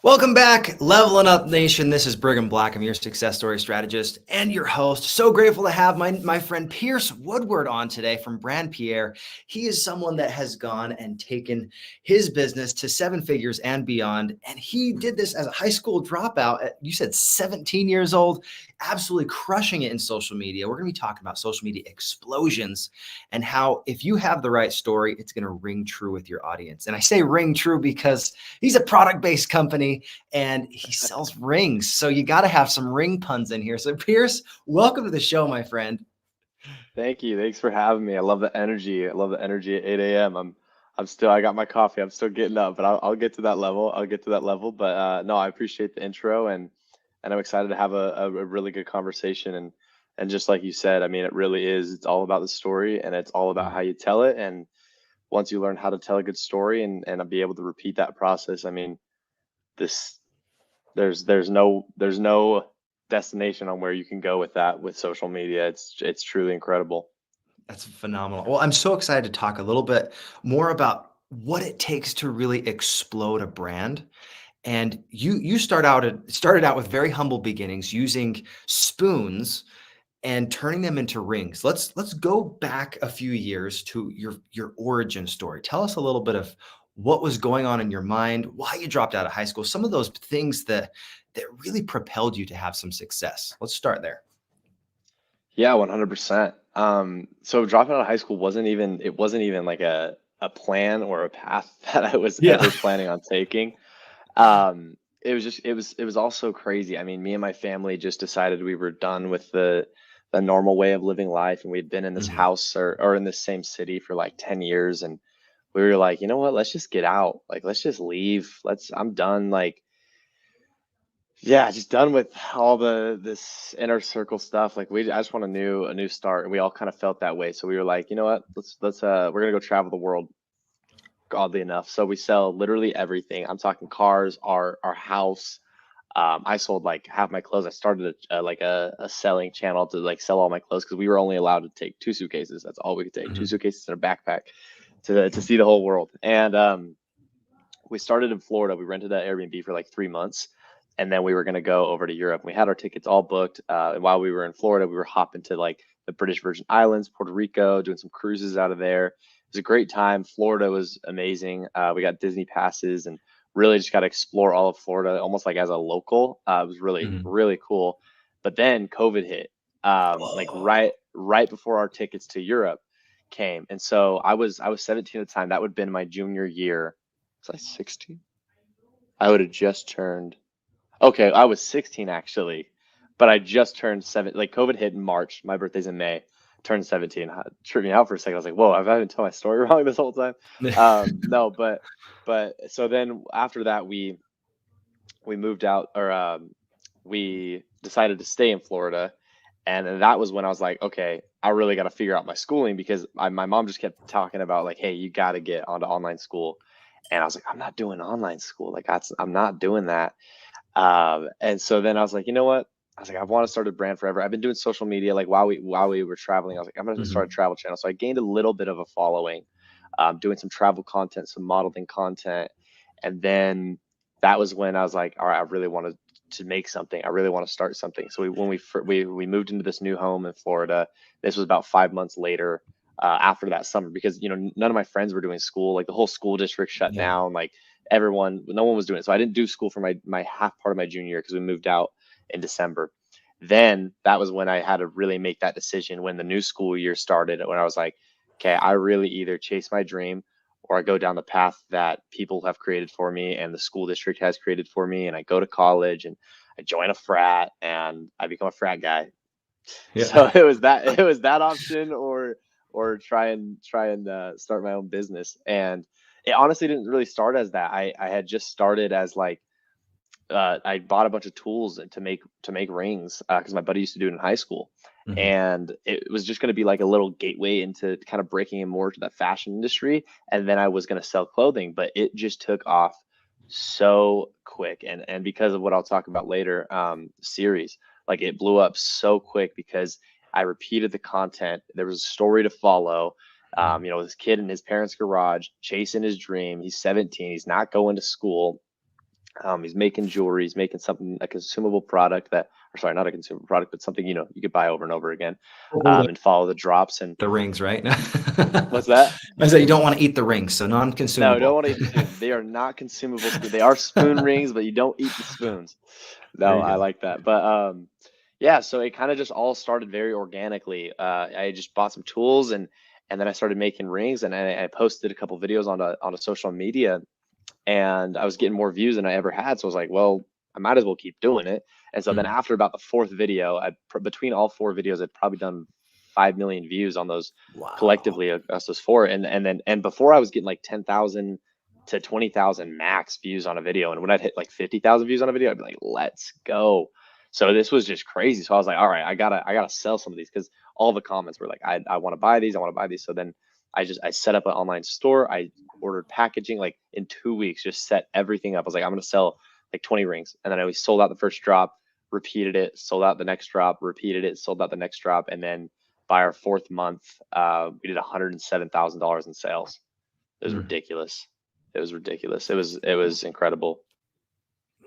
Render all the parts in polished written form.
Welcome back, Leveling Up Nation. This is Brigham Black. I'm your success story strategist and your host. So grateful to have my friend Pierce Woodward on today from Brand Pierre. He is someone that has gone and taken his business to seven figures and beyond. And he did this as a high school dropout at, you said 17 years old, absolutely crushing it in social media. We're going to be talking about social media explosions and how if you have the right story, it's going to ring true with your audience. And I say ring true because he's a product-based company and he sells rings. So you got to have some ring puns in here. So Pierce, welcome to the show, my friend. Thank you. Thanks for having me. I love the energy. I love the energy at 8 a.m. I got my coffee. I'm still getting up, but I'll get to that level. I'll get to that level. But no, I appreciate the intro and I'm excited to have a really good conversation. And just like you said, I mean, it really is. It's all about the story and it's all about how you tell it. And once you learn how to tell a good story and be able to repeat that process, I mean, this there's no destination on where you can go with that with social media. It's truly incredible. That's phenomenal. Well, I'm so excited to talk a little bit more about what it takes to really explode a brand. And you started out with very humble beginnings using spoons and turning them into rings. Let's go back a few years to your origin story. Tell us a little bit of what was going on in your mind, why you dropped out of high school, some of those things that really propelled you to have some success. Let's start there. Yeah, 100%. So dropping out of high school wasn't even like a plan or a path that I was Yeah. ever planning on taking. It was all so crazy. I mean, me and my family just decided we were done with the normal way of living life, and we'd been in this Mhm. house or in this same city for like 10 years, and we were like, you know what, let's just get out. Like, let's just leave. I'm done. Like, yeah, just done with all this inner circle stuff. Like I just want a new start, and we all kind of felt that way. So we were like, you know what? Let's we're gonna go travel the world, oddly enough. So we sell literally everything. I'm talking cars, our house. I sold like half my clothes. I started a selling channel to like sell all my clothes because we were only allowed to take two suitcases. That's all we could take, two Mhm. suitcases and a backpack to see the whole world. And we started in Florida. We rented that Airbnb for like 3 months, and then we were going to go over to Europe. We had our tickets all booked. And while we were in Florida, we were hopping to like the British Virgin Islands, Puerto Rico, doing some cruises out of there. It was a great time. Florida was amazing. We got Disney passes and really just got to explore all of Florida, almost like as a local. It was really, Mhm. really cool. But then COVID hit, like Oh. right before our tickets to Europe came, and so I was 17 at the time. That would have been my junior year. Was I 16? I would have just turned. Okay, I was 16 actually, but I just turned seven. Like COVID hit in March. My birthday's in May. Turned 17. Tripped me out for a second. I was like, "Whoa, I've been telling my story wrong this whole time." No, but so then after that, we moved out, or we decided to stay in Florida, and then that was when I was like, okay, I really got to figure out my schooling because my mom just kept talking about like, hey, you got to get onto online school, and I was like, I'm not doing online school, like I'm not doing that. And so then I was like, you know what? I was like, I want to start a brand forever. I've been doing social media like while we were traveling. I was like, I'm gonna start a Mhm. travel channel. So I gained a little bit of a following, doing some travel content, some modeling content, and then that was when I was like, all right, I really wanted to make something. I really want to start something. So when we moved into this new home in Florida, this was about 5 months later. After that summer, because none of my friends were doing school, like the whole school district shut Yeah. down, like no one was doing it. So I didn't do school for my half part of my junior year because we moved out in December. Then that was when I had to really make that decision when the new school year started, when I was like, okay, I really either chase my dream or I go down the path that people have created for me and the school district has created for me, and I go to college and I join a frat and I become a frat guy. So Yeah. it was that option, or try and start my own business. And it honestly didn't really start as that. I had just started as like, I bought a bunch of tools to make rings because my buddy used to do it in high school, Mhm. and it was just going to be like a little gateway into kind of breaking in more to the fashion industry, and then I was going to sell clothing. But it just took off so quick, and because of what I'll talk about later, series, like it blew up so quick because I repeated the content. There was a story to follow. Mhm. This kid in his parents' garage chasing his dream. He's 17. He's not going to school, He's making jewelry, he's making something, a consumable product that, or sorry, not a consumable product, but something, you know, you could buy over and over again, and follow the drops. And The rings, right? what's that? I said you don't want to eat the rings, so No, non-consumable. don't want to eat the spoons. They are not consumable spoons. They are spoon rings, but you don't eat the spoons. No, I like that. But yeah, so it kind of just all started very organically. I just bought some tools, and then I started making rings, and I posted a couple videos on a social media, and I was getting more views than I ever had. So I was like, well, I might as well keep doing it. And so then after about the fourth video, between all 4 videos, I'd probably done 5 million views on those collectively, us those 4. And before I was getting like 10,000 to 20,000 max views on a video. And when I'd hit like 50,000 views on a video, I'd be like, let's go. So this was just crazy. So I was like, all right, I gotta sell some of these, because all the comments were like, I want to buy these. I want to buy these. So then I set up an online store. I ordered packaging, like in 2 weeks, just set everything up. I was like, I'm going to sell like 20 rings. And then I sold out the first drop, repeated it, sold out the next drop, repeated it, sold out the next drop. And then by our 4th month, we did $107,000 in sales. It was ridiculous. It was ridiculous. It was incredible.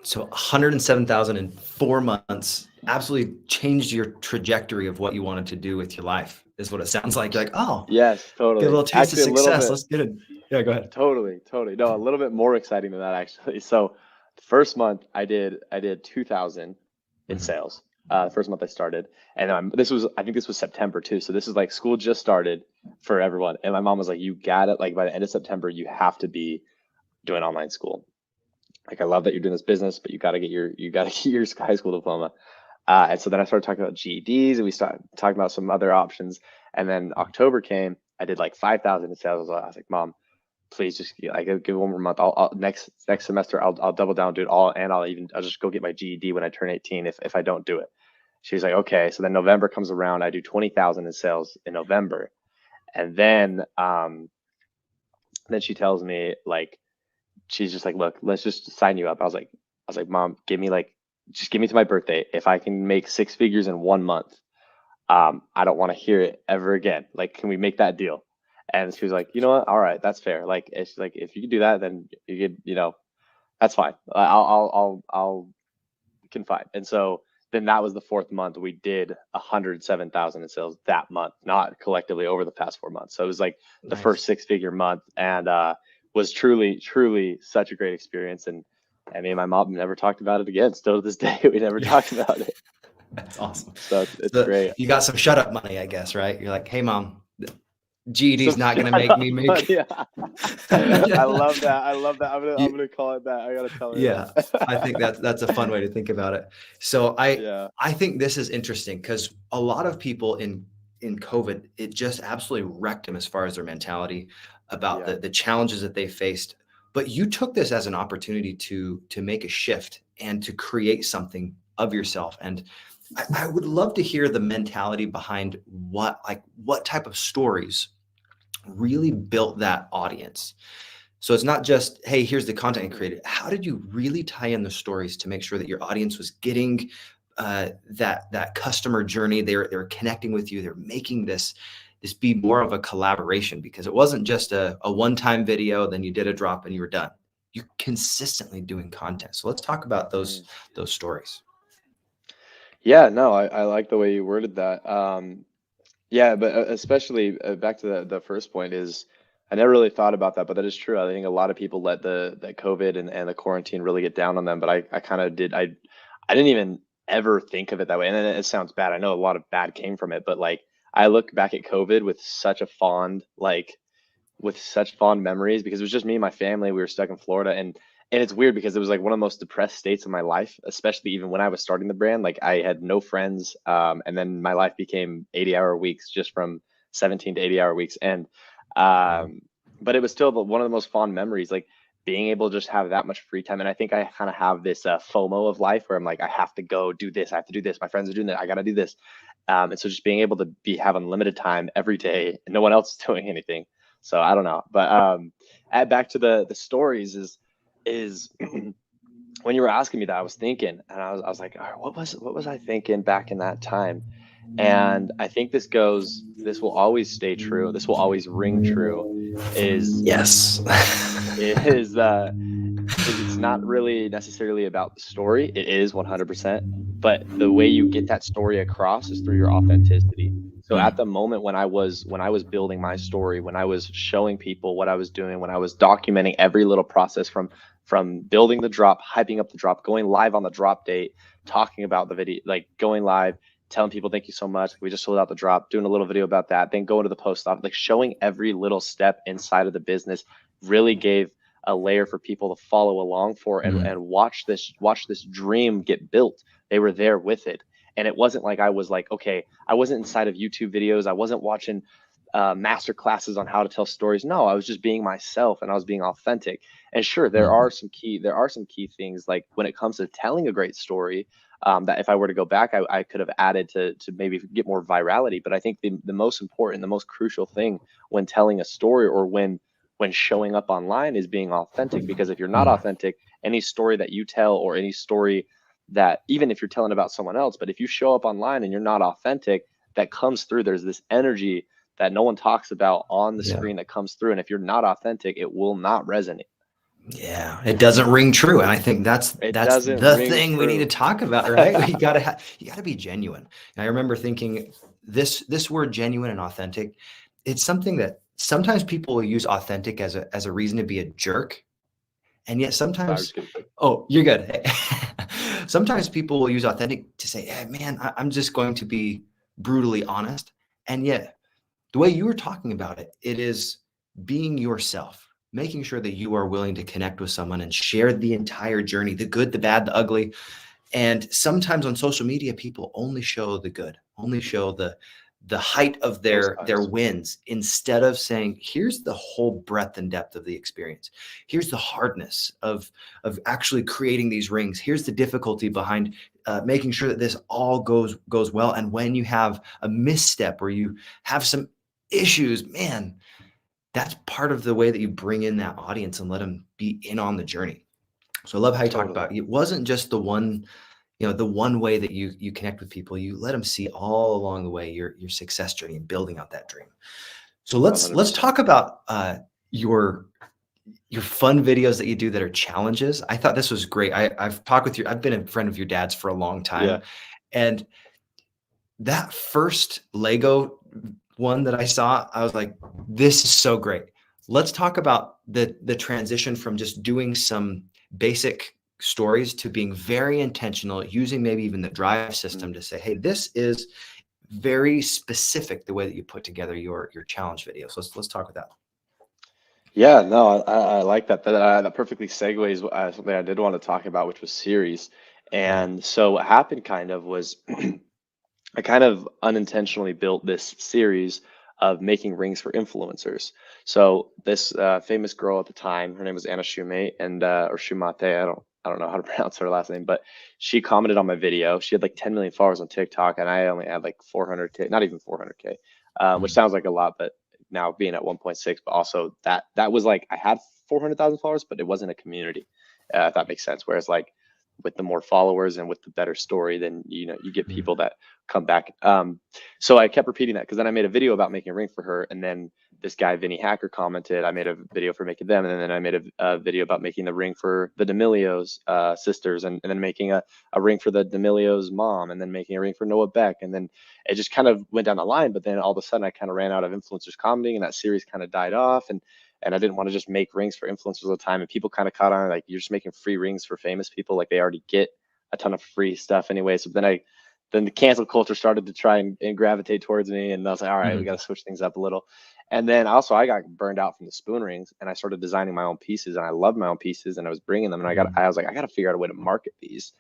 So 107,000 in 4 months absolutely changed your trajectory of what you wanted to do with your life, is what it sounds like. You're like, oh, yes, totally. get a little taste of success. Let's get it. Yeah, go ahead. Totally. No, a little bit more exciting than that, actually. So the first month I did 2,000 in sales. The first month I started, and I think this was September too. So this is like school just started for everyone. And my mom was like, you got it. Like by the end of September, you have to be doing online school. Like, I love that you're doing this business, but you got to get your high school diploma. And so then I started talking about GEDs, and we started talking about some other options. And then October came, I did like 5,000 in sales. I was like, Mom, please just give 1 more month. I'll next semester I'll double down, do it all, and I'll just go get my GED when I turn 18 if I don't do it. She's like, okay. So then November comes around, I do 20,000 in sales in November, and then she tells me, like, she's just like, look, let's just sign you up. I was like, Mom, just give me to my birthday. If I can make 6 figures in 1 month, I don't want to hear it ever again. Like, can we make that deal? And she was like, you know what? All right, that's fair. Like, it's like, if you can do that, then you could, that's fine. I'll confide. And so then that was the 4th month. We did 107,000 in sales that month, not collectively over the past 4 months. So it was like the first 6-figure month, and was truly such a great experience. And I mean, my mom never talked about it again. Still to this day, we never talked about it. That's awesome. So it's great. You got some shut up money, I guess, right? You're like, hey, Mom, GED's not going to make me make. Yeah. I love that. I'm gonna call it that. I gotta tell her. Yeah, I think that's a fun way to think about it. So I think this is interesting, because a lot of people in COVID, it just absolutely wrecked them as far as their mentality about the challenges that they faced. But you took this as an opportunity to make a shift and to create something of yourself. And I would love to hear the mentality behind what type of stories really built that audience. So it's not just, hey, here's the content you created. How did you really tie in the stories to make sure that your audience was getting that customer journey? They're connecting with you. They're making this be more of a collaboration, because it wasn't just a one-time video, then you did a drop and you were done. You're consistently doing content. So let's talk about those stories. Yeah, no, I like the way you worded that. Yeah, but especially back to the first point is, I never really thought about that, but that is true. I think a lot of people let the COVID and the quarantine really get down on them, but I kind of did. I didn't even ever think of it that way. And it sounds bad. I know a lot of bad came from it, but like, I look back at COVID with such fond memories, because it was just me and my family. We were stuck in Florida, and it's weird because it was like one of the most depressed states of my life, especially even when I was starting the brand. Like, I had no friends, and then my life became 80-hour weeks, just from 17 to 80-hour weeks. And but it was still one of the most fond memories, like being able to just have that much free time. And I think I kind of have this FOMO of life, where I'm like, I have to go do this, I have to do this, my friends are doing that, I got to do this. And so just being able to have unlimited time every day, and no one else is doing anything. So I don't know, but add back to the stories is when you were asking me that, I was thinking, and I was like, all right, what was I thinking back in that time? And I think this will always stay true. This will always ring true. Is yes. It's it's not really necessarily about the story. It is 100%, but the way you get that story across is through your authenticity. So at Mm. the moment when I was building my story, when I was showing people what I was doing, when I was documenting every little process from building the drop, hyping up the drop, going live on the drop date, talking about the video, like going live, telling people thank you so much, we just sold out the drop, doing a little video about that, then going to the post office, like showing every little step inside of the business really gave a layer for people to follow along for Mm. and watch this dream get built. They were there with it. And it wasn't like I was like, okay, I wasn't inside of YouTube videos. I wasn't watching master classes on how to tell stories. No, I was just being myself and I was being authentic. And sure, Mm. there are some key things like when it comes to telling a great story, that if I were to go back, I could have added to maybe get more virality. But I think the most important, the most crucial thing when telling a story or when showing up online is being authentic. Because if you're not Mm. authentic, any story that you tell or any story that even if you're telling about someone else, but if you show up online and you're not authentic, that comes through. There's this energy that no one talks about on the Yeah. screen that comes through. And if you're not authentic, it will not resonate. Yeah, it doesn't ring true, and I think It that's doesn't the ring thing we need to true. talk about, right? You gotta be genuine. And I remember thinking this word genuine and authentic, it's something that sometimes people will use authentic as a reason to be a jerk, and yet So I was sometimes, just kidding. oh, you're good. Sometimes people will use authentic to say, hey, man, I'm just going to be brutally honest, and yet the way you were talking about it, it is being yourself, making sure that you are willing to connect with someone and share the entire journey, the good, the bad, the ugly. And sometimes on social media, people only show the good, only show the height of Those their times. wins instead of saying, here's the whole breadth and depth of the experience. Here's the hardness of actually creating these rings. Here's the difficulty behind making sure that this all goes well. And when you have a misstep or you have some issues, man, that's part of the way that you bring in that audience and let them be in on the journey. So I love how you talked Totally. about it wasn't just the one, the one way that you connect with people. You let them see all along the way your success journey and building out that dream. So let's 100%. talk about your your fun videos that you do that are challenges. I thought this was great. I've talked with you. I've been a friend of your dad's for a long Yeah. time, and that first Lego one that I saw, I was like, this is so great. Let's talk about the transition from just doing some basic stories to being very intentional, using maybe even the drive Mm. system to say, hey, this is very specific the way that you put together your challenge videos. Let's talk about that. Yeah, no, I like that. That perfectly segues something I did want to talk about, which was series. Yeah. And so what happened kind of was I kind of unintentionally built this series of making rings for influencers. So this famous girl at the time, her name was Anna Shumate and or Shumate, I don't know how to pronounce her last name, but she commented on my video. She had like 10 million followers on TikTok, and I only had like 400K, not even 400K, which Mhm. sounds like a lot, but now being at 1.6, but also that was like I had 400,000 followers, but it wasn't a community, if that makes sense. Whereas like with the more followers and with the better story, then you get Mhm. people that come back. So I kept repeating that because then I made a video about making a ring for her, and then this guy Vinny Hacker commented. I made a video for making them, and then I made a video about making the ring for the D'Amelios sisters, and then making a ring for the D'Amelios mom, and then making a ring for Noah Beck, and then it just kind of went down the line. But then all of a sudden, I kind of ran out of influencers commenting, and that series kind of died off, and I didn't want to just make rings for influencers all the time. And people kind of caught on like you're just making free rings for famous people, like they already get a ton of free stuff anyway. So then the cancel culture started to try and gravitate towards me, and I was like, all right, we Mhm. got to switch things up a little. And then also I got burned out from the spoon rings, and I started designing my own pieces, and I loved my own pieces, and I was bringing them, and Mhm. I was like, I got to figure out a way to market these.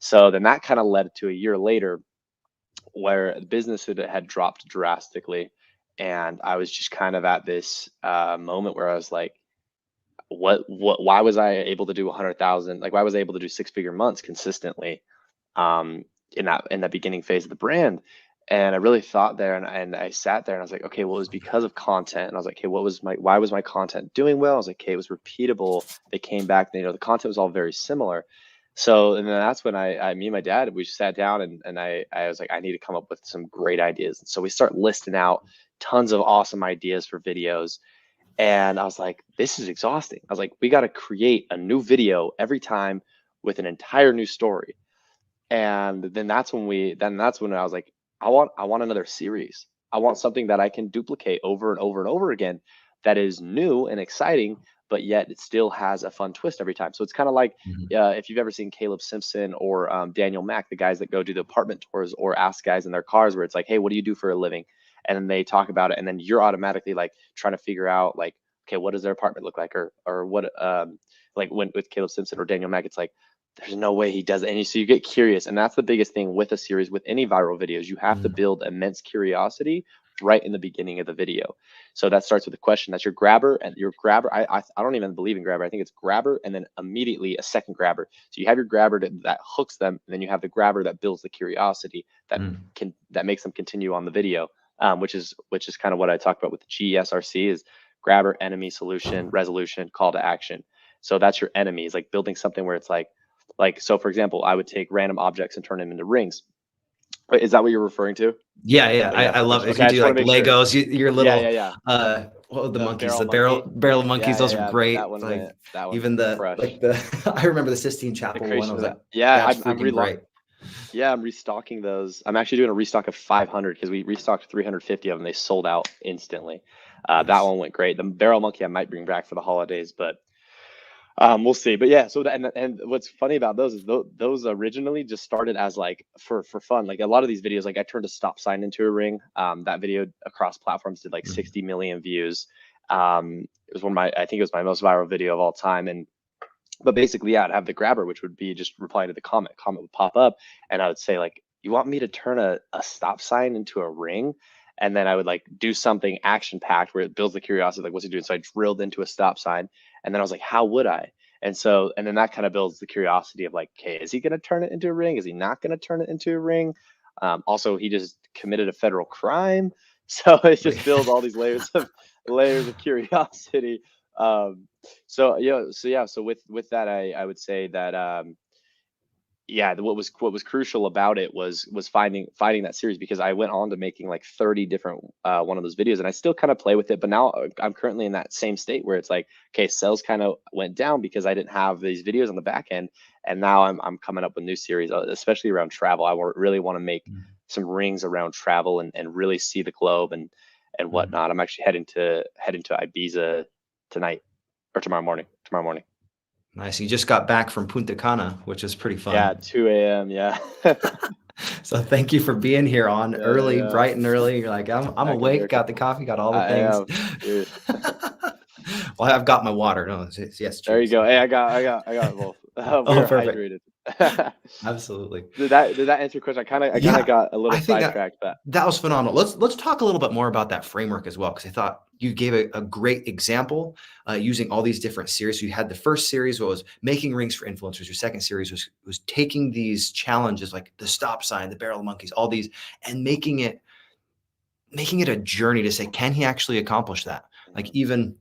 So then that kind of led to a year later where the business had dropped drastically, and I was just kind of at this moment where I was like, why was I able to do 100,000, like why was I able to do six-figure months consistently, um in that beginning phase of the brand? And I really thought there, and I sat there and I was like, okay, well, it was because of content. And I was like, okay, why was my content doing well? I was like, okay, it was repeatable. They came back, the content was all very similar. So, and then that's when me and my dad, we sat down, and I was like, I need to come up with some great ideas. And so we start listing out tons of awesome ideas for videos. And I was like, this is exhausting. I was like, we got to create a new video every time with an entire new story. And then that's when I was like, I want another series. I want something that I can duplicate over and over and over again that is new and exciting, but yet it still has a fun twist every time. So it's kind of like Mhm. if you've ever seen Caleb Simpson or Daniel Mack, the guys that go do the apartment tours or ask guys in their cars where it's like, hey, what do you do for a living? And then they talk about it, and then you're automatically like trying to figure out like, okay, what does their apartment look like, or what like when with Caleb Simpson or Daniel Mack, it's like there's no way he does it. And so you get curious. And that's the biggest thing with a series, with any viral videos. You have to Mhm. build immense curiosity right in the beginning of the video. So that starts with a question. That's your grabber. And your grabber, I don't even believe in grabber. I think it's grabber and then immediately a second grabber. So you have your grabber that hooks them, and then you have the grabber that builds the curiosity Mhm. that makes them continue on the video. Which is kind of what I talked about with the GESRC is grabber, enemy, solution, resolution, call to action. So that's your enemies, like building something where it's like, so for example, I would take random objects and turn them into rings. Wait, is that what you're referring to? Yeah, yeah, When you I asked the love question? if Okay, you I do just want like to make sure. Legos, your Yeah, yeah, little yeah. what were the The monkeys? barrel The barrel monkey. barrel monkeys, Yeah, yeah, those are yeah. That great. one's Like a that one's even the fresh. like the I remember the Sistine The Chapel one. I creation was of that. like, Yeah, that's I'm freaking relock. great. Yeah, I'm restocking those. I'm actually doing a restock of 500 because we restocked 350 of them. They sold out instantly. That Nice. one went great. The barrel monkey I might bring back for the holidays, but we'll see. But yeah, so and what's funny about those is those originally just started as like for fun. Like a lot of these videos, like I turned a stop sign into a ring. That video across platforms did like Mhm. 60 million views. It was I think it was my most viral video of all time. And but basically, yeah, I'd have the grabber, which would be just reply to the comment. Comment would pop up, and I would say like, "You want me to turn a stop sign into a ring?" And then I would like do something action packed where it builds the curiosity, like, what's he doing? So I drilled into a stop sign, and then I was like, "How would I?" And so, and then that kind of builds the curiosity of like, okay, is he going to turn it into a ring? Is he not going to turn it into a ring? Also, he just committed a federal crime, so it just builds all these layers of curiosity. Um, so with that, I would say that yeah, what was crucial about it was finding that series, because I went on to making like 30 different one of those videos, and I still kind of play with it, but now I'm currently in that same state where it's like, okay, sales kind of went down because I didn't have these videos on the back end, and now I'm coming up with new series, especially around travel. Really want to make Mhm. some rings around travel and really see the globe and Mhm. whatnot. I'm actually heading to Ibiza tonight or tomorrow morning. Tomorrow morning. Nice. You just got back from Punta Cana, which is pretty Yeah, fun. 2 a.m. Yeah. So thank you for being here on Yeah, yeah, early, yeah. bright and early. You're like, I'm Back in awake, America. got the coffee, got all the I things. am, dude. Well, I've got my water. No, yes, There you cheers. go. Hey, I got both. We Oh, are perfect. hydrated. Absolutely. Did that answer your question? I kind of Yeah, got a little I think sidetracked, but that was phenomenal. Let's talk a little bit more about that framework as well, because I thought you gave a great example using all these different series. So you had the first series was making rings for influencers. Your second series was taking these challenges like the stop sign, the barrel monkeys, all these, and making it a journey to say, can he actually accomplish that? Like Mhm.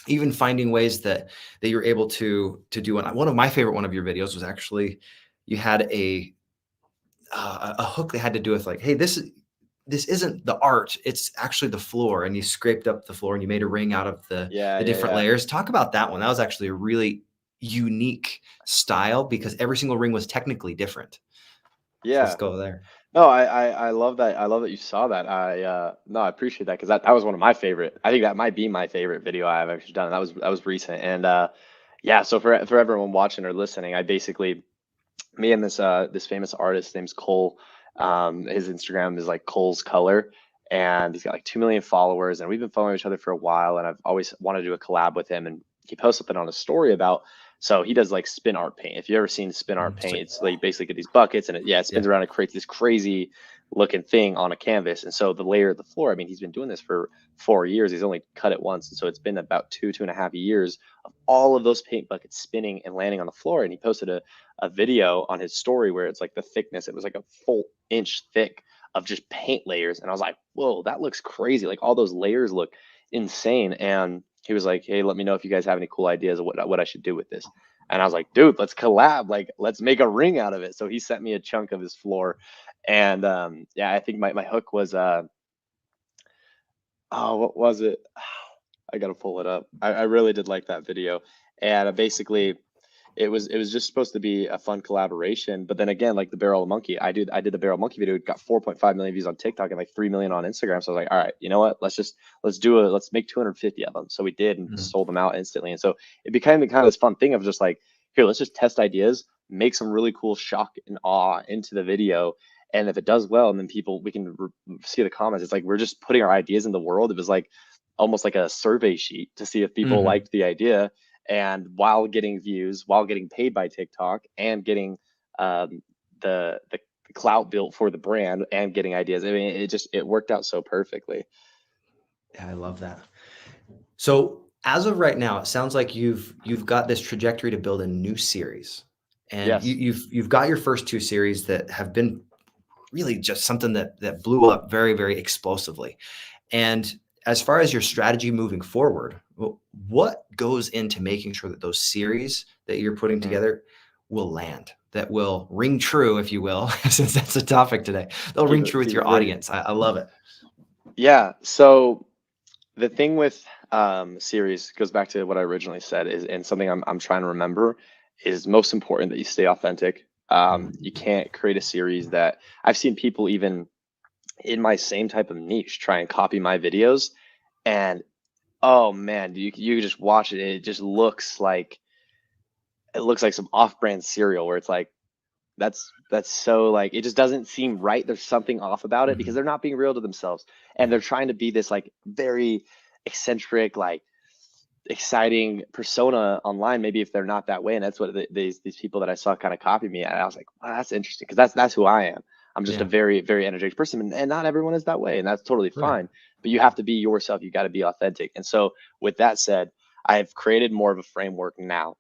even finding ways that you're able to do. And one of my favorite one of your videos was actually you had a hook that had to do with like, hey, this isn't the art, it's actually the floor, and you scraped up the floor and you made a ring out of Yeah, the yeah, different yeah. layers. Talk about that one. That was actually a really unique style because every single ring was technically different. So let's Yeah. go there. No, I love that. I love that you saw that. No, I appreciate that because that was one of my favorite. I think that might be my favorite video I've actually done. That was recent. And yeah, so for everyone watching or listening, I basically, me and this famous artist name's Cole. His Instagram is like Cole's Color, and he's got like 2 million followers, and we've been following each other for a while. And I've always wanted to do a collab with him, and he posts something on his story about. So he does like spin art paint. If you ever seen spin art paint, Sweet. it's like you basically get these buckets, and it Yeah. spins around and creates this crazy looking thing on a canvas. And so the layer of the floor, I mean, he's been doing this for 4 years. He's only cut it once, and so it's been about 2.5 years of all of those paint buckets spinning and landing on the floor. And he posted a video on his story where it's like the thickness, it was like a full inch thick of just paint layers. And I was like, whoa, that looks crazy. Like all those layers look insane. And he was like, hey, let me know if you guys have any cool ideas of what I should do with this. And I was like, dude, let's collab. Like, let's make a ring out of it. So he sent me a chunk of his floor. And yeah, I think my hook was, oh, what was it? I gotta pull it up. I really did like that video, and basically it was just supposed to be a fun collaboration. But then again, like the barrel monkey, I did the barrel monkey video. It got 4.5 million views on TikTok and like 3 million on Instagram. So I was like, all right, you know what? Let's make 250 of them. So we did and Mhm. sold them out instantly. And so it became the kind of this fun thing of just like, here, let's just test ideas, make some really cool shock and awe into the video. And if it does well, and then people we can see the comments. It's like we're just putting our ideas in the world. It was like almost like a survey sheet to see if people Mhm. liked the idea, and while getting views, while getting paid by TikTok, and getting um, the clout built for the brand, and getting ideas. I mean, it worked out so perfectly. Yeah, I love that. So as of right now, it sounds like you've got this trajectory to build a new series, and Yes. you've got your first two series that have been really just something that blew up very, very explosively. And as far as your strategy moving forward, what goes into making sure that those series that you're putting Mhm. together will land, that will ring true, if you will, since that's the topic today. They'll ring true with Keep it your ringing. audience. I love it. Yeah. So the thing with series goes back to what I originally said is, and something I'm trying to remember is most important that you stay authentic. You Mm. can't create a series that I've seen people even in my same type of niche try and copy my videos, and oh man, you just watch it, it just looks like some off-brand cereal where it's like that's so like it just doesn't seem right. There's something off about it because Mhm. they're not being real to themselves, and Yeah. they're trying to be this like very eccentric, like exciting persona online. Maybe if they're not that way, and that's what these people that I saw kind of copy me, and I was like, wow, that's interesting because that's who I am. I'm just a Yeah. very very energetic person, and not everyone is that way, and that's totally Right. fine. But you have to be yourself. You got to be authentic. And so with that said, I've created more of a framework now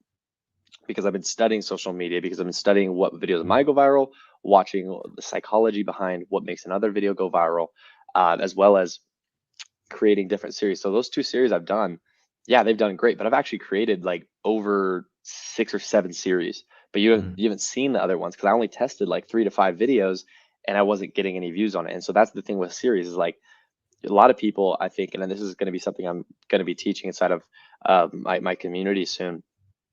because I've been studying social media, because I've been studying what videos Mm. might go viral, watching the psychology behind what makes another video go viral, as well as creating different series. So those two series I've done, yeah, they've done great. But I've actually created like over 6 or 7 series. But you haven't Mm. you haven't seen the other ones because I only tested like 3 to 5 videos, and I wasn't getting any views on it. And so that's the thing with series is like a lot of people, I think, and then this is going to be something I'm going to be teaching inside of my community soon,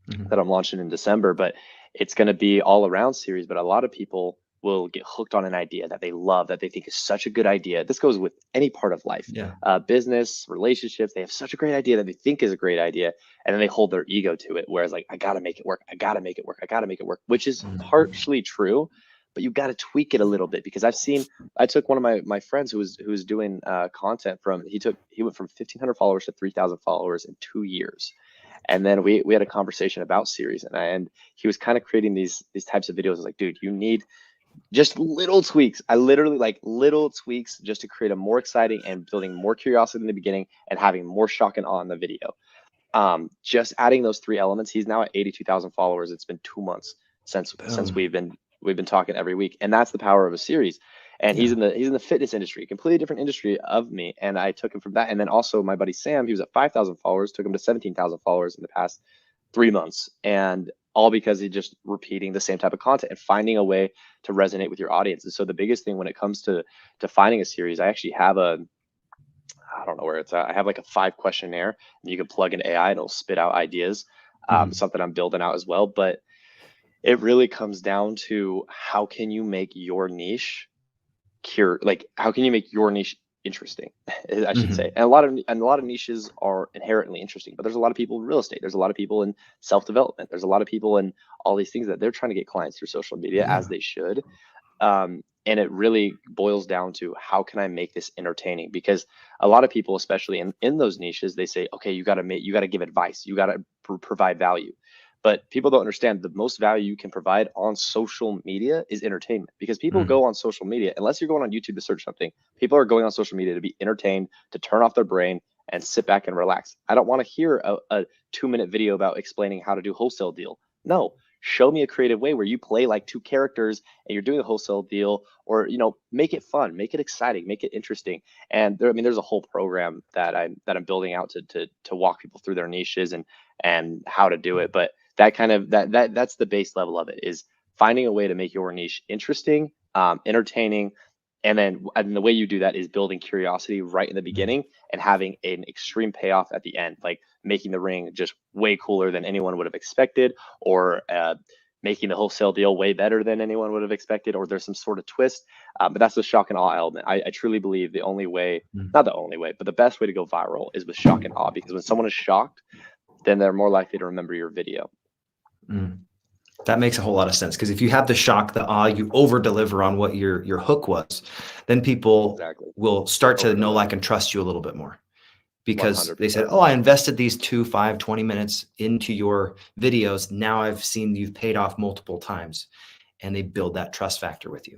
that Mhm. I'm launching in December, but it's going to be all around series. But a lot of people will get hooked on an idea that they love, that they think is such a good idea. This goes with any part of life, Yeah. business, relationships. They have such a great idea that they think is a great idea, and then they hold their ego to it. Whereas, like, I got to make it work. I got to make it work. I got to make it work, which is Mm. partially true. But you got to tweak it a little bit because I took one of my friends who was doing content from, he went from 1,500 followers to 3,000 followers in 2 years, and then we had a conversation about series, and he was kind of creating these types of videos. I was like, dude, you need just little tweaks. I literally like little tweaks just to create a more exciting and building more curiosity in the beginning and having more shock and awe in the video. Just adding those 3 elements. He's now at 82,000 followers. It's been 2 months since Boom. we've been talking every week, and that's the power of a series. And he's Yeah. in the fitness industry, completely different industry of me, and I took him from that. And then also my buddy Sam, he was at 5,000 followers, took him to 17,000 followers in the past 3 months, and all because he just repeating the same type of content and finding a way to resonate with your audience. And so the biggest thing when it comes to finding a series, I actually have a, I don't know where it's at. I have like a 5 questionnaire, and you can plug in AI and it'll spit out ideas. Mhm. Something I'm building out as well. But it really comes down to how can you make your niche like how can you make your niche interesting? I should say. Mhm. And a lot of niches are inherently interesting, but there's a lot of people in real estate. There's a lot of people in self-development. There's a lot of people in all these things that they're trying to get clients through social media, as Yeah. they should. And it really boils down to how can I make this entertaining? Because a lot of people, especially in those niches, they say, okay, you got to give advice, you got to provide value. But people don't understand the most value you can provide on social media is entertainment, because people Mm. go on social media, unless you're going on YouTube to search something, people are going on social media to be entertained, to turn off their brain and sit back and relax. I don't want to hear a 2 minute video about explaining how to do wholesale deal. No, show me a creative way where you play like two characters and you're doing a wholesale deal, or make it fun, make it exciting, make it interesting. And there, I mean, there's a whole program that I'm building out to walk people through their niches and how to do it. But that kind of that's the base level of it, is finding a way to make your niche interesting, entertaining, And the way you do that is building curiosity right in the beginning and having an extreme payoff at the end, like making the ring just way cooler than anyone would have expected, or making the wholesale deal way better than anyone would have expected, or there's some sort of twist. But that's the shock and awe element. I truly believe the only way, not the only way, but the best way to go viral is with shock and awe, because when someone is shocked, then they're more likely to remember your video. That makes a whole lot of sense, because if you have the shock, the awe, you over deliver on what your hook was, then people will start to know, like, and trust you a little bit more, because 100%. They said, oh, I invested these 2, 5, 20 minutes into your videos. Now I've seen you've paid off multiple times, and they build that trust factor with you.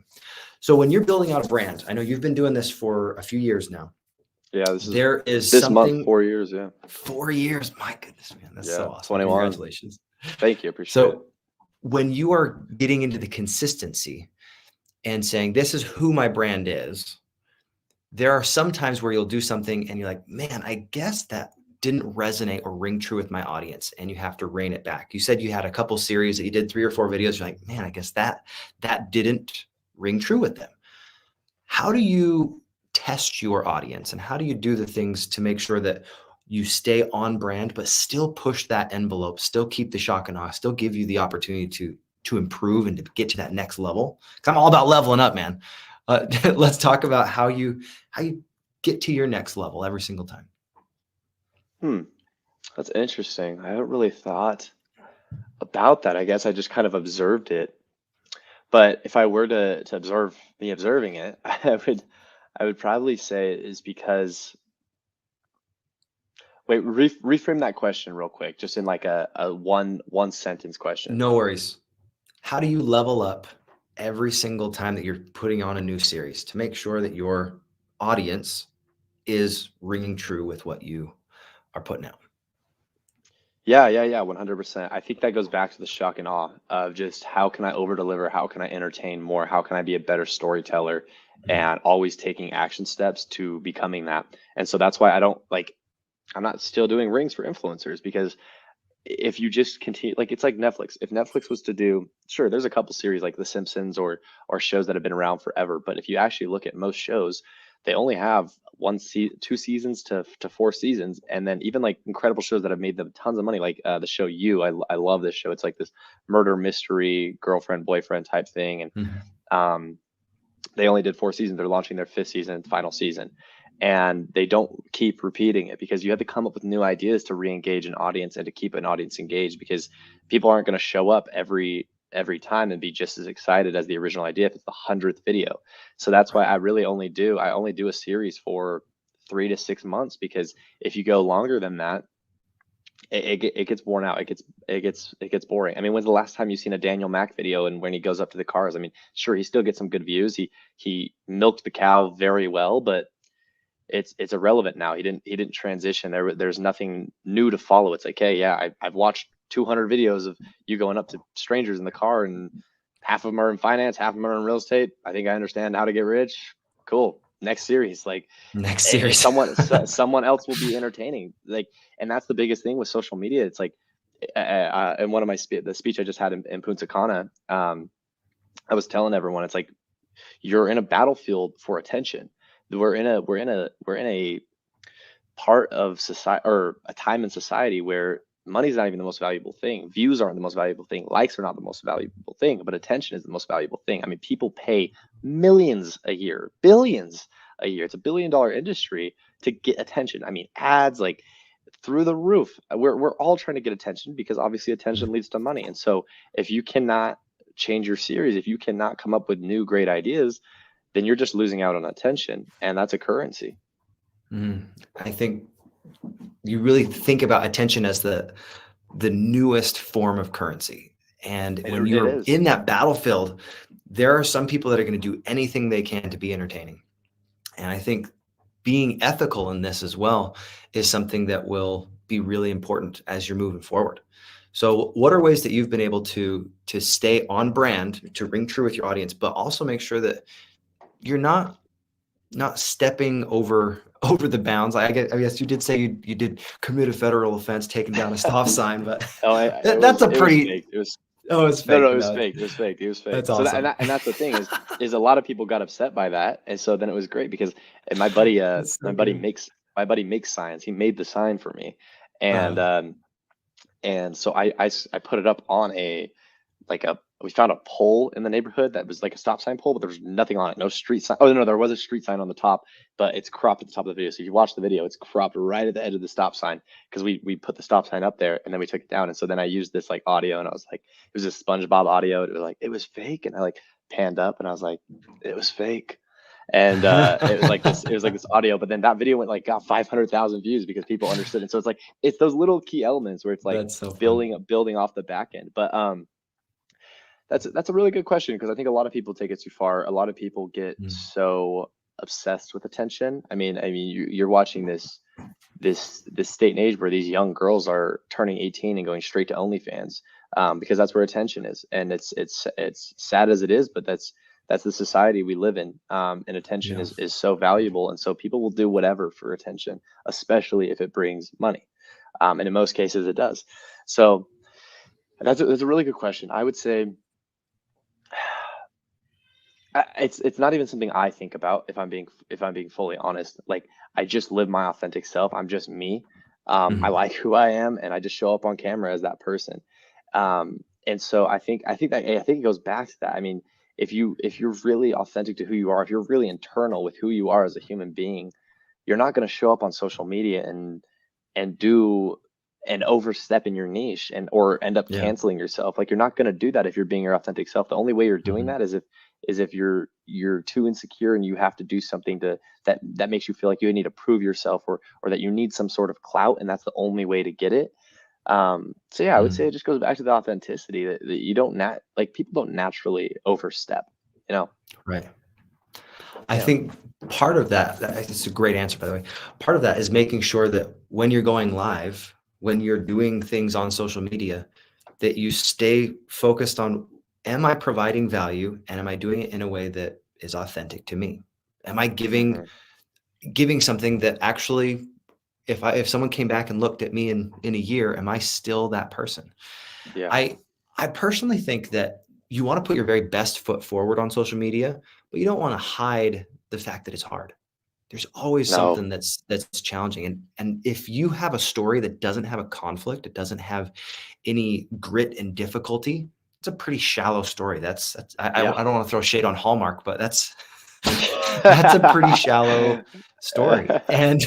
So when you're building out a brand, I know you've been doing this for a few years now. Yeah, this something, month, 4 years. Yeah. 4 years. My goodness, man. That's so awesome. 21. Congratulations. Thank you. Appreciate it. When you are getting into the consistency and saying, this is who my brand is, there are some times where you'll do something and you're like, man, I guess that didn't resonate or ring true with my audience, and you have to rein it back. You said you had a couple series that you did 3 or 4 videos. You're like, man, I guess that didn't ring true with them. How do you test your audience, and how do you do the things to make sure that you stay on brand, but still push that envelope, still keep the shock and awe, still give you the opportunity to improve and to get to that next level? Because I'm all about leveling up, man. Let's talk about how you get to your next level every single time. That's interesting. I haven't really thought about that. I guess I just kind of observed it. But if I were to observe me observing it, I would probably say it is because. Wait, reframe that question real quick, just in like a one sentence question. No worries. How do you level up every single time that you're putting on a new series to make sure that your audience is ringing true with what you are putting out? Yeah, 100%. I think that goes back to the shock and awe of just how can I over deliver? How can I entertain more? How can I be a better storyteller? And always taking action steps to becoming that. And so that's why I'm not still doing rings for influencers, because if you just continue, like, it's like Netflix. If Netflix was to do, sure, there's a couple series like The Simpsons or shows that have been around forever. But if you actually look at most shows, they only have 2 seasons to 4 seasons. And then even like incredible shows that have made them tons of money, like the show You. I love this show. It's like this murder mystery, girlfriend, boyfriend type thing. And they only did 4 seasons. They're launching their 5th season, final season. And they don't keep repeating it, because you have to come up with new ideas to re-engage an audience and to keep an audience engaged, because people aren't going to show up every time and be just as excited as the original idea if it's the 100th video. So that's why I only do a series for 3 to 6 months, because if you go longer than that, it gets worn out. It gets boring. I mean, when's the last time you've seen a Daniel Mack video and when he goes up to the cars? I mean, sure, he still gets some good views. He milked the cow very well, but it's irrelevant now. He didn't transition. There's nothing new to follow. It's like, hey, yeah, I've watched 200 videos of you going up to strangers in the car, and half of them are in finance, half of them are in real estate. I think I understand how to get rich. Cool. Next series. Like, next series. someone else will be entertaining. Like, and that's the biggest thing with social media. It's like, in one of the speech I just had in Punta Cana, I was telling everyone, it's like, you're in a battlefield for attention. We're in a part of society, or a time in society, where money's not even the most valuable thing. Views aren't the most valuable thing. Likes are not the most valuable thing, but attention is the most valuable thing. I mean, people pay millions a year, billions a year. It's a $1 billion industry to get attention. I mean, ads like through the roof. We're all trying to get attention, because obviously attention leads to money. And so if you cannot change your series, if you cannot come up with new great ideas, then you're just losing out on attention, and that's a currency. I think you really think about attention as the newest form of currency. And when you're in that battlefield, there are some people that are going to do anything they can to be entertaining. And I think being ethical in this as well is something that will be really important as you're moving forward. So what are ways that you've been able to stay on brand, to ring true with your audience, but also make sure that you're not stepping over the bounds? I guess you did say you did commit a federal offense taking down a stop sign, but it that's was fake. Oh, it's No, fake. no, it was No, fake. It was fake. It was fake. that's So awesome. and that's the thing is a lot of people got upset by that, and so then it was great because and That's so good. my buddy makes signs. He made the sign for me, and Uh, so I put it up on a like a we found a pole in the neighborhood that was like a stop sign pole, but there was nothing on it, no street sign. Oh no, there was a street sign on the top, but it's cropped at the top of the video. So if you watch the video, it's cropped right at the edge of the stop sign because we put the stop sign up there and then we took it down. And so then I used this like audio and I was like, it was a SpongeBob audio. It was like it was fake, and I like panned up and I was like, it was fake. And it was like this audio, but then that video went like got 500,000 views because people understood. And so it's like it's those little key elements where it's like that's so fun. building off the back end. But that's a really good question because I think a lot of people take it too far. A lot of people get Mm. so obsessed with attention. I mean, you're watching this state and age where these young girls are turning 18 and going straight to OnlyFans, because that's where attention is, and it's sad as it is, but that's the society we live in, and attention Yeah. is so valuable, and so people will do whatever for attention, especially if it brings money, and in most cases it does. So that's a really good question. I would say it's not even something I think about if I'm being fully honest. Like I just live my authentic self. I'm just me. I Mhm. like who I am, and I just show up on camera as that person. And so I think it goes back to that. I mean, if you're really authentic to who you are, if you're really internal with who you are as a human being, you're not going to show up on social media and do and overstep in your niche and or end up Yeah. canceling yourself. Like you're not going to do that if you're being your authentic self. The only way you're doing Mhm. that is if you're too insecure and you have to do something to that makes you feel like you need to prove yourself or that you need some sort of clout, and that's the only way to get it. So yeah, I would say Mm. it just goes back to the authenticity that you don't like people don't naturally overstep, you know? Right. I Yeah. think part of that, it's a great answer, by the way. Part of that is making sure that when you're going live, when you're doing things on social media, that you stay focused on, am I providing value and am I doing it in a way that is authentic to me? Am I Hmm. giving something that actually, if someone came back and looked at me in a year, am I still that person? Yeah. I I personally think that you want to put your very best foot forward on social media, but you don't want to hide the fact that it's hard. There's always No. something that's challenging, and if you have a story that doesn't have a conflict, it doesn't have any grit and difficulty, it's a pretty shallow story. That's Yeah. I don't want to throw shade on Hallmark, but that's a pretty shallow story, and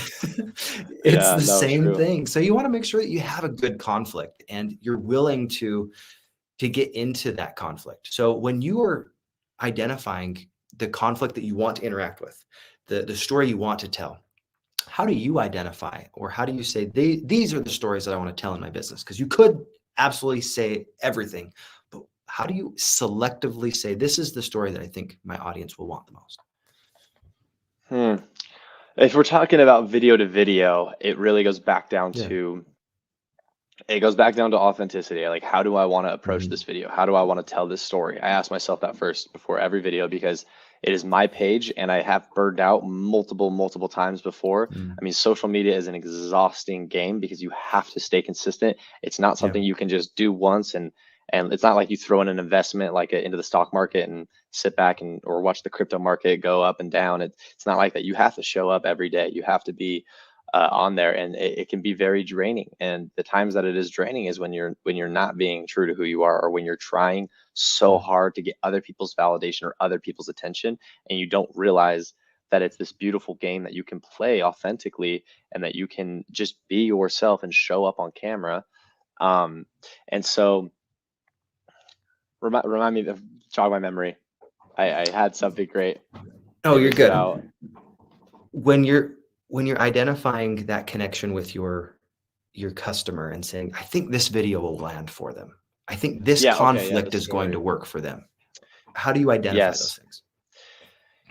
it's Yeah, the no, same true. thing. So you want to make sure that you have a good conflict and you're willing to get into that conflict. So when you are identifying the conflict that you want to interact with, the story you want to tell, how do you identify or how do you say these are the stories that I want to tell in my business? Because you could absolutely say everything, but how do you selectively say this is the story that I think my audience will want the most? Hmm. If we're talking about video to video, Yeah. it goes back down to authenticity. Like, how do I want to approach Mhm. this video? How do I want to tell this story? I ask myself that first before every video because it is my page and I have burned out multiple times before. Mm. I mean, social media is an exhausting game because you have to stay consistent. It's not Yeah. something you can just do once and it's not like you throw in an investment like into the stock market and sit back and or watch the crypto market go up and down. It's not like that. You have to show up every day. You have to be on there, and it can be very draining. And the times that it is draining is when you're not being true to who you are, or when you're trying so Mm. hard to get other people's validation or other people's attention, and you don't realize that it's this beautiful game that you can play authentically and that you can just be yourself and show up on camera. Um, and so remind me of jog my memory. I had something great. Oh, It you're was good. about When you're identifying that connection with your customer and saying, "I think this video will land for them. I think this yeah, okay, yeah, the conflict is going to story. work for them." How do you identify those Yes. things?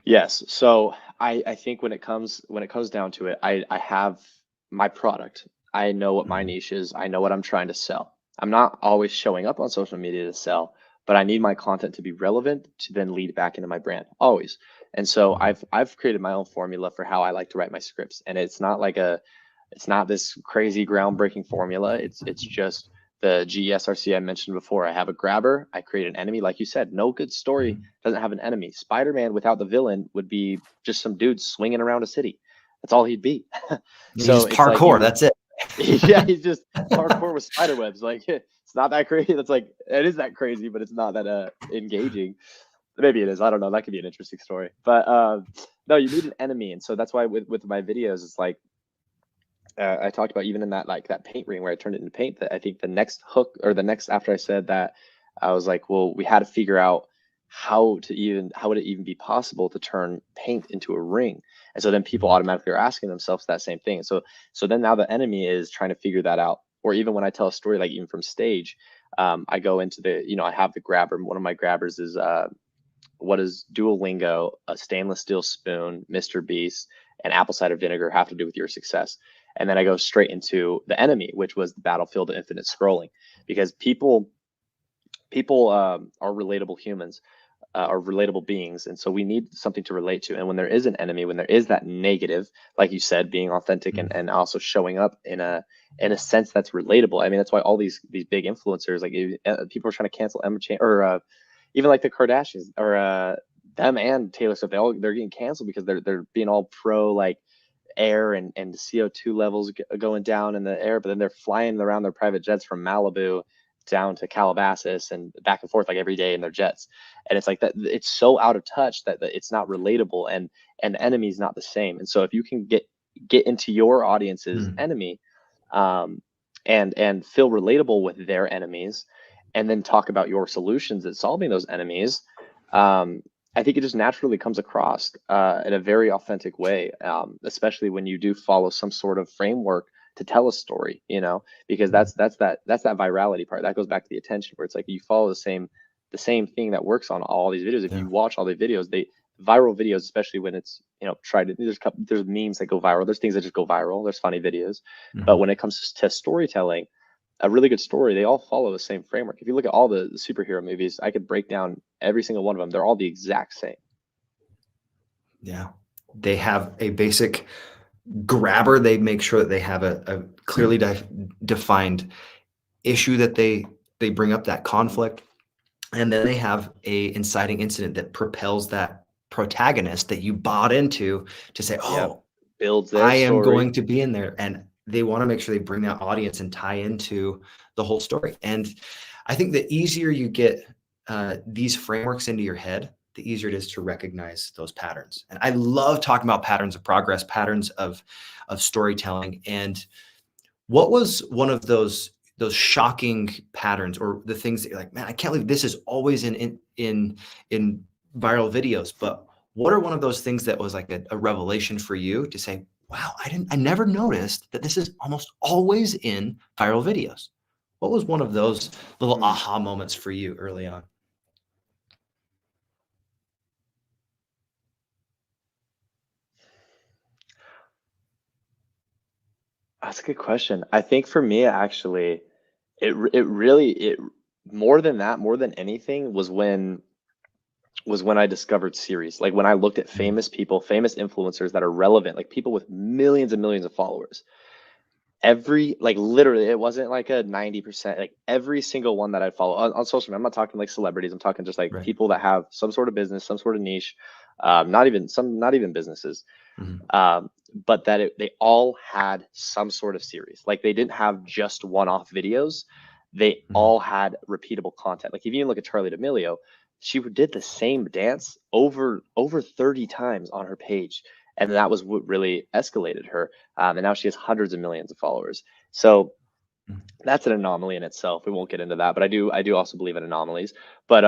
Yes. So I think when it comes down to it, I have my product. I know what my Mhm. niche is. I know what I'm trying to sell. I'm not always showing up on social media to sell, but I need my content to be relevant to then lead back into my brand always. And so Mhm. I've created my own formula for how I like to write my scripts. And it's not this crazy groundbreaking formula. It's just the GESRC I mentioned before. I have a grabber. I create an enemy. Like you said, no good story doesn't have an enemy. Spider-Man without the villain would be just some dude swinging around a city. That's all he'd be. So He's it's like parkour. That's it. yeah, he's just parkour with spider webs. Like it's not that crazy. That's like it is that crazy, but it's not that engaging. Maybe it is. I don't know. That could be an interesting story. But no, you need an enemy, and so that's why with my videos, it's like I talked about even in that like that paint ring where I turned it into paint. That I think the next hook or the next after I said that, I was like, well, we had to figure out how would it even be possible to turn paint into a ring. And so then people automatically are asking themselves that same thing. So then now the enemy is trying to figure that out. Or even when I tell a story, like even from stage, I go into I have the grabber. One of my grabbers is what does Duolingo, a stainless steel spoon, Mr. Beast, and apple cider vinegar have to do with your success? And then I go straight into the enemy, which was the battlefield of infinite scrolling, because people are relatable humans, are relatable beings, and so we need something to relate to. And when there is an enemy, when there is that negative, like you said, being authentic and also showing up in a sense that's relatable. I mean, that's why all these big influencers, like people are trying to cancel Emma Chamberlain, or even like the Kardashians, or them and Taylor Swift. They're getting canceled because they're being all pro like air and CO2 levels going down in the air, but then they're flying around their private jets from Malibu down to Calabasas and back and forth like every day in their jets. And it's like that, it's so out of touch that it's not relatable, and the enemy is not the same. And so if you can get into your audience's enemy, and feel relatable with their enemies, and then talk about your solutions at solving those enemies, I think it just naturally comes across in a very authentic way, especially when you do follow some sort of framework to tell a story, because that's that virality part that goes back to the attention, where it's like you follow the same thing that works on all these videos. If you watch all the videos, viral videos, especially when it's there's memes that go viral, there's things that just go viral, there's funny videos, but when it comes to storytelling, a really good story, they all follow the same framework. If you look at all the superhero movies, I could break down every single one of them. They're all the exact same. Yeah. They have a basic grabber. They make sure that they have a clearly defined issue that they bring up, that conflict. And then they have a inciting incident that propels that protagonist that you bought into to say, oh, builds their I am story. going to be in there. And they want to make sure they bring that audience and tie into the whole story. And I think the easier you get these frameworks into your head, the easier it is to recognize those patterns. And I love talking about patterns of progress, patterns of storytelling. And what was one of those shocking patterns, or the things that you're like, man, I can't believe this is always in viral videos? But what are one of those things that was like a revelation for you to say, wow, I never noticed that this is almost always in viral videos? What was one of those little aha moments for you early on? That's a good question. I think for me, actually, it really more than that, more than anything, was when I discovered series. Like when I looked at famous people, famous influencers that are relevant, like people with millions and millions of followers. Literally, it wasn't like a 90%, like every single one that I follow on social media. I'm not talking like celebrities. I'm talking just like people that have some sort of business, some sort of niche, not even businesses. But that they all had some sort of series. Like they didn't have just one-off videos. They all had repeatable content. Like if you even look at Charlie D'Amelio, she did the same dance over 30 times on her page. And that was what really escalated her. And now she has hundreds of millions of followers. So that's an anomaly in itself. We won't get into that, but I do also believe in anomalies. But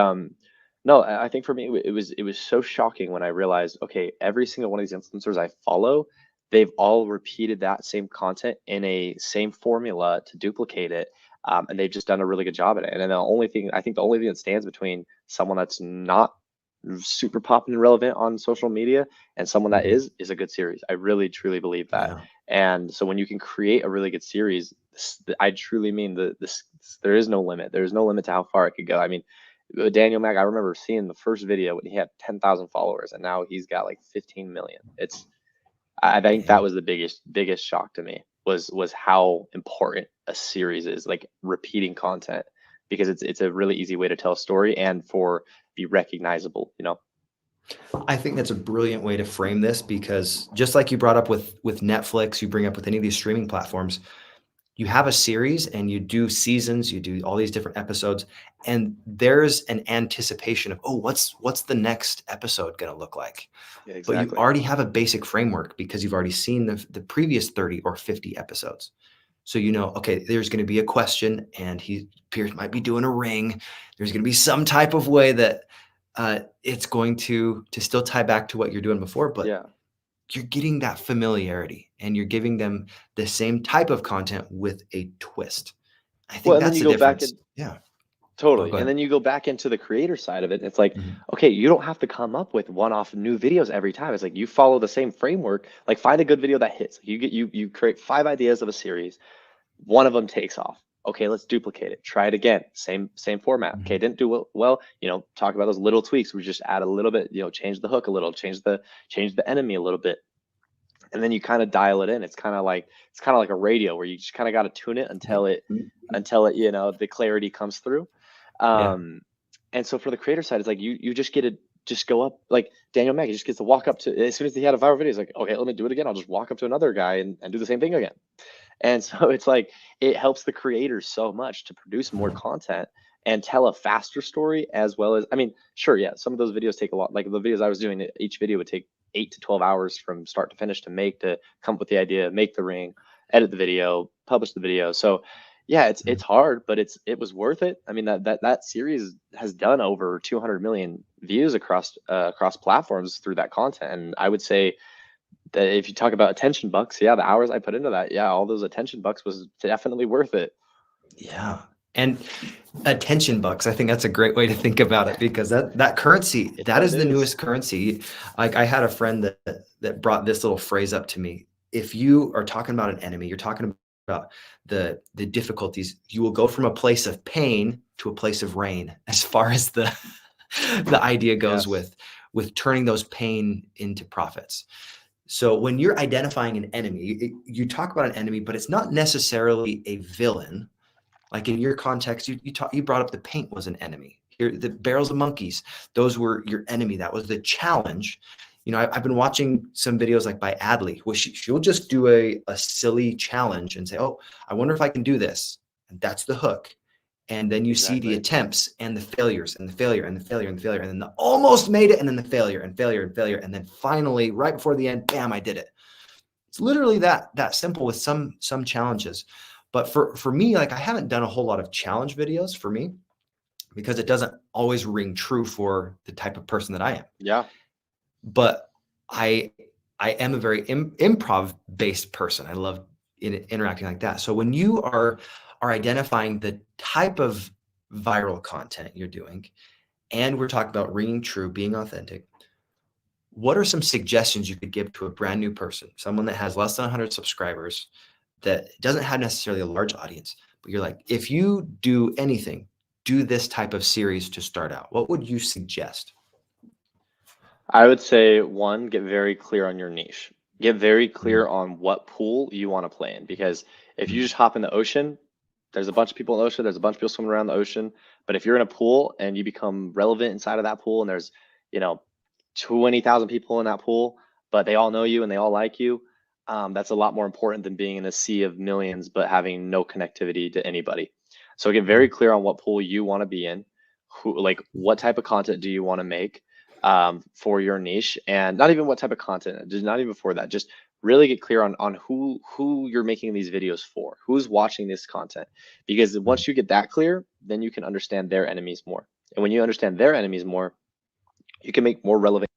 no, I think for me it was so shocking when I realized, okay, every single one of these influencers I follow, they've all repeated that same content in a same formula to duplicate it. And they've just done a really good job at it. And then the only thing that stands between someone that's not super popping and relevant on social media and someone that is a good series. I really truly believe that. And so when you can create a really good series, I truly mean there is no limit. There's no limit to how far it could go. I mean, Daniel Mack, I remember seeing the first video when he had 10,000 followers, and now he's got like 15 million. I think that was the biggest shock to me. was how important a series is, like repeating content, because it's a really easy way to tell a story and for be recognizable, you know. I think that's a brilliant way to frame this, because just like you brought up with Netflix, you bring up with any of these streaming platforms, you have a series and you do seasons, you do all these different episodes, and there's an anticipation of, oh, what's the next episode going to look like? Yeah, But you exactly. already have a basic framework because you've already seen the previous 30 or 50 episodes. So you know, okay, there's going to be a question, and Pierce might be doing a ring. There's going to be some type of way that it's going to still tie back to what you're doing before, but Yeah. you're getting that familiarity and you're giving them the same type of content with a twist. I Well, think and then that's you the go back difference. and Yeah. Oh, totally. go And ahead. then you go back into the creator side of it. And it's like, Mhm. okay, you don't have to come up with one-off new videos every time. It's like you follow the same framework. Like find a good video that hits. You create 5 ideas of a series. One of them takes off. Okay, let's duplicate it. Try it again. Same format. Okay, Mhm. didn't do well. Talk about those little tweaks. We just add a little bit. Change the hook a little. Change the enemy a little bit, and then you kind of dial it in. It's kind of like a radio where you just kind of got to tune it Yep. until it the clarity comes through. Yeah. Um, and so for the creator side, it's like you just get to just go up, like Daniel Mack, he just gets to walk up to, as soon as he had a viral video, he's like, okay, let me do it again. I'll just walk up to another guy and do the same thing again. And so it's like it helps the creators so much to produce more Mhm. content and tell a faster story, as well as, I mean, sure, yeah, some of those videos take a lot. Like the videos I was doing, each video would take 8 to 12 hours from start to finish to make, to come up with the idea, make the ring, edit the video, publish the video. So yeah, it's Mhm. hard, but it was worth it. I mean, that series has done over 200 million views across platforms through that content, and I would say that if you talk about attention bucks, yeah, the hours I put into that, yeah, all those attention bucks was definitely worth it. Yeah. And attention bucks, I think that's a great way to think about it, because that currency, It that what is it the is. newest currency. Like I had a friend that brought this little phrase up to me. If you are talking about an enemy, you're talking about the difficulties, you will go from a place of pain to a place of rain, as far as the the idea goes Yes. with turning those pain into profits. So when you're identifying an enemy, you talk about an enemy, but it's not necessarily a villain. Like in your context, you brought up the paint was an enemy. Here, the barrels of monkeys, those were your enemy. That was the challenge. You know, I've been watching some videos like by Adley, where she'll just do a silly challenge and say, "Oh, I wonder if I can do this," and that's the hook. And then you see the Exactly. attempts and the failures and the failure and the failure and the failure, and then the almost made it, and then the failure and failure and failure, and then finally, right before the end, bam, I did it. It's literally that simple with some challenges. But for me, like I haven't done a whole lot of challenge videos for me, because it doesn't always ring true for the type of person that I am. Yeah. But I I am a very improv based person. I love interacting like that. So when you are identifying the type of viral content you're doing, and we're talking about ringing true, being authentic, what are some suggestions you could give to a brand new person, someone that has less than 100 subscribers, that doesn't have necessarily a large audience, but you're like, if you do anything, do this type of series to start out? What would you suggest? I would say one, get very clear on your niche. Get very clear Mhm. on what pool you want to play in, because if you Mhm. just hop in the ocean, there's a bunch of people in the ocean, there's a bunch of people swimming around the ocean. But if you're in a pool and you become relevant inside of that pool, and there's, you know, 20,000 people in that pool, but they all know you and they all like you, that's a lot more important than being in a sea of millions but having no connectivity to anybody. So get very Mhm. clear on what pool you want to be in, like what type of content do you want to make, for your niche, and not even what type of content, just not even for that, just really get clear on who you're making these videos for, who's watching this content, because Mhm. once you get that clear, then you can understand their enemies more, and when you understand their enemies more, you can make more relevant.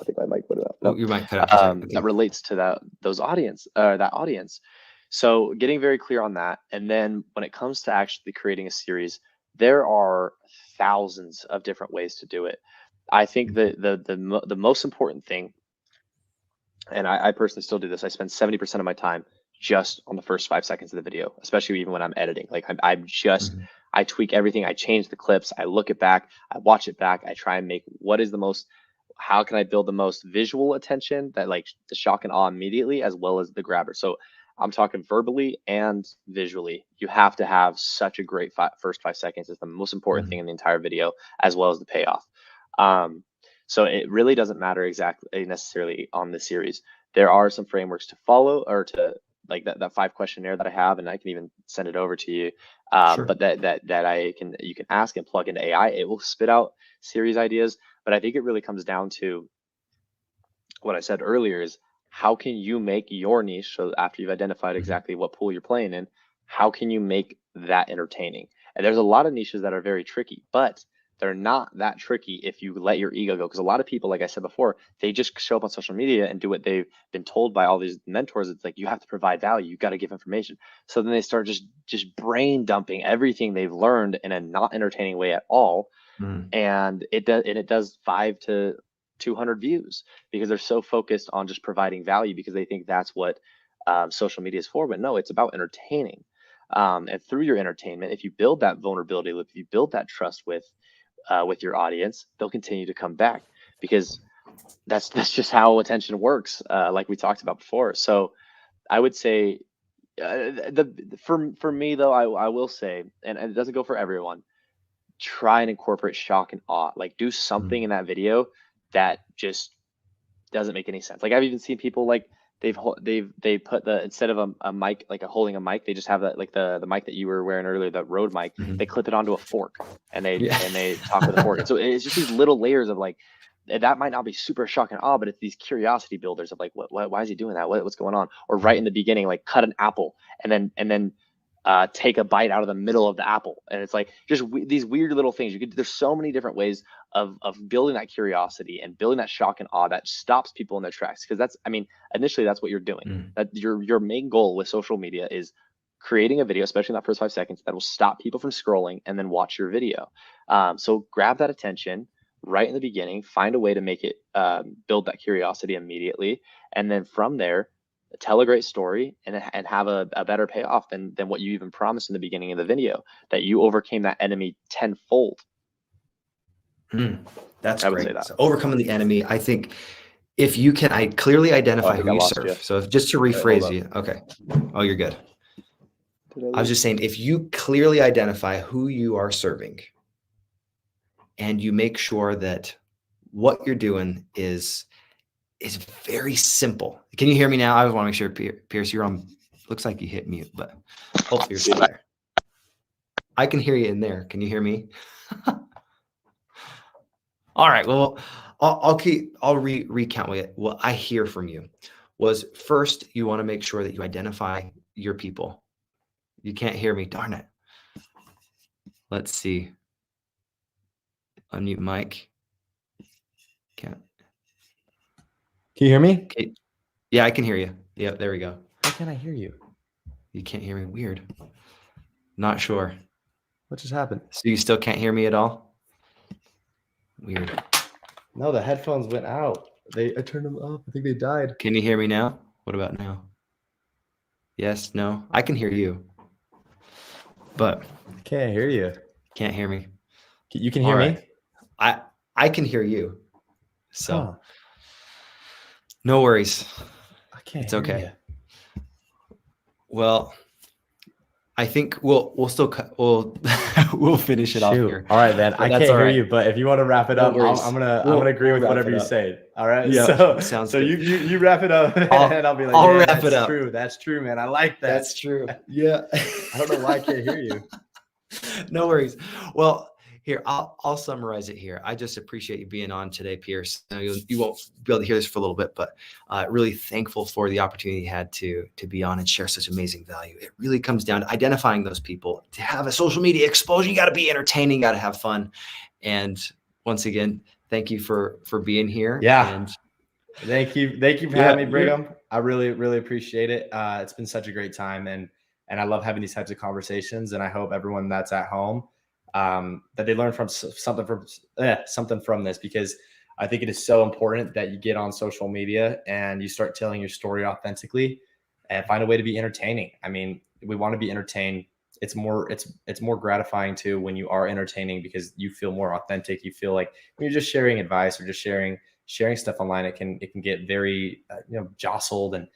I think my mic went out. Oh, No, you might cut out for a second. that Okay. relates to that audience. So getting very clear on that, and then when it comes to actually creating a series, there are thousands of different ways to do it. I think Mhm. that the most important thing, and I personally still do this, I spend 70% of my time just on the first 5 seconds of the video, especially even when I'm editing. Like I'm just, Mhm. I tweak everything, I change the clips, I look it back, I watch it back, I try and make what is the most how can I build the most visual attention, that like the shock and awe immediately, as well as the grabber. So I'm talking verbally and visually. You have to have such a great first 5 seconds. It's the most important thing in the entire video, as well as the payoff. So it really doesn't matter exactly necessarily on the series. There are some frameworks to follow, or to like that 5 questionnaire that I have, and I can even send it over to you. Sure. But you can ask and plug into AI. It will spit out series ideas. But I think it really comes down to what I said earlier, is how can you make your niche, so after you've identified exactly what pool you're playing in, how can you make that entertaining? And there's a lot of niches that are very tricky, but they're not that tricky if you let your ego go. Because a lot of people, like I said before, they just show up on social media and do what they've been told by all these mentors. It's like, you have to provide value, you got to give information. So then they start just brain dumping everything they've learned in a not entertaining way at all. And it does 5 to 200 views, because they're so focused on just providing value, because they think that's what social media is for. But no, it's about entertaining. And through your entertainment, if you build that vulnerability loop, if you build that trust with your audience, they'll continue to come back, because that's just how attention works, like we talked about before. So I would say, for me though, I will say, and it doesn't go for everyone, try and incorporate shock and awe. Like, do something in that video that just doesn't make any sense. Like, I've even seen people, like, they put the, instead of a mic, like holding a mic, they just have that, like the mic that you were wearing earlier, that Rode mic. They clip it onto a fork, and they talk with a fork. And so it's just these little layers of, like, that might not be super shock and awe, but it's these curiosity builders of, like, why is he doing that? What's going on? Or right in the beginning, like, cut an apple and then take a bite out of the middle of the apple. And it's like just these weird little things. There's so many different ways of building that curiosity and building that shock and awe that stops people in their tracks. Because that's, I mean, initially that's what you're doing. That your main goal with social media is creating a video, especially in that first 5 seconds, that will stop people from scrolling and then watch your video. So grab that attention right in the beginning, find a way to make it build that curiosity immediately. And then from there, tell a great story and have a better payoff than what you even promised in the beginning of the video, that you overcame that enemy tenfold. That's great. So overcoming the enemy, I think if you can, I clearly identify who you serve. So just to rephrase you, okay. Oh, you're good. I was just saying, if you clearly identify who you are serving, and you make sure that what you're doing is very simple. Can you hear me now? I want to make sure, Pierce, you're on. Looks like you hit mute, but hopefully you're still there. I can hear you in there. Can you hear me? All right. Well, I'll recount what I hear from you. Was first, you want to make sure that you identify your people. You can't hear me. Darn it. Let's see. Unmute mic. Can't. Can you hear me? Okay. Yeah, I can hear you. Yep, there we go. Why can't I hear you? You can't hear me. Weird. Not sure. What just happened? So you still can't hear me at all? Weird. No, the headphones went out. I turned them off. I think they died. Can you hear me now? What about now? Yes, no? I can hear you. But I can't hear you. Can't hear me. You can hear me? I can hear you. So no worries. I can't it's hear okay. you. Well, I think we'll still we'll finish it off here. All right, man. I can't hear you, but if you want to wrap it up, I'm gonna agree with whatever you say. All right. Yeah. So you wrap it up, and I'll be like, I'll wrap it up. True. That's true, man. I like that. That's true. Yeah. I don't know why I can't hear you. No worries. Well, here, I'll summarize it here. I just appreciate you being on today, Pierce. You won't be able to hear this for a little bit, but really thankful for the opportunity you had to be on and share such amazing value. It really comes down to identifying those people. To have a social media exposure, you got to be entertaining, got to have fun. And once again, thank you for being here. Yeah. And thank you for having me, Brigham. I really, really appreciate it. It's been such a great time, and I love having these types of conversations. And I hope everyone that's at home, that they learn from something from this, because I think it is so important that you get on social media and you start telling your story authentically and find a way to be entertaining. I mean, we want to be entertained. It's more gratifying too when you are entertaining, because you feel more authentic. You feel like when you're just sharing advice or just sharing sharing stuff online, it can get very jostled, and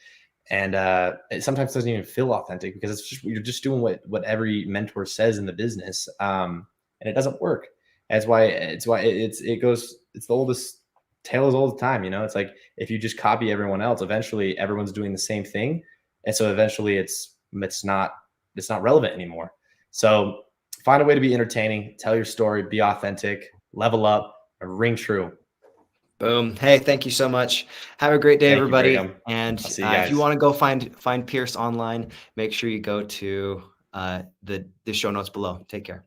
it sometimes doesn't even feel authentic because it's just, you're just doing what every mentor says in the business, and it doesn't work. It's the oldest tale as old as time. It's like, if you just copy everyone else, eventually everyone's doing the same thing, and so eventually it's not relevant anymore. So find a way to be entertaining, tell your story, be authentic, level up, and ring true. Boom. Hey, thank you so much. Have a great day, Thank you, everybody. Brigham. And I'll see you if guys. you want to go find Pierce online, make sure you go to the show notes below. Take care.